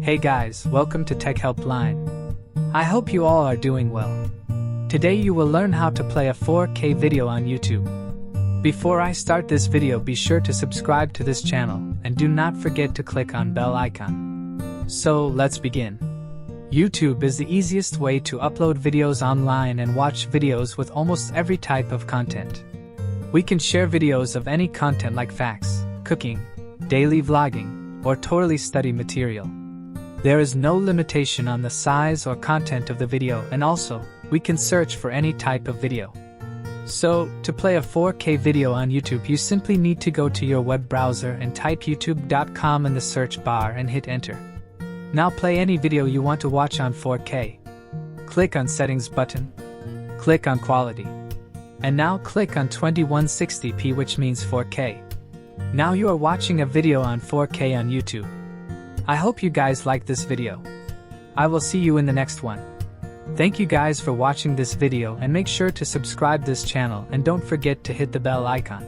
Hey guys, welcome to TECHHELPLINE. I hope you all are doing well. Today you will learn how to play a 4K video on YouTube. Before I start this video, be sure to subscribe to this channel and do not forget to click on bell icon. So let's begin. YouTube is the easiest way to upload videos online and watch videos with almost every type of content. We can share videos of any content like facts, cooking, daily vlogging, or totally study material. There is no limitation on the size or content of the video, and also, we can search for any type of video. So, to play a 4K video on YouTube, you simply need to go to your web browser and type youtube.com in the search bar and hit enter. Now play any video you want to watch on 4K. Click on Settings button. Click on Quality. And now click on 2160p, which means 4K. Now you are watching a video on 4K on YouTube. I hope you guys like this video. I will see you in the next one. Thank you guys for watching this video, and make sure to subscribe this channel and don't forget to hit the bell icon.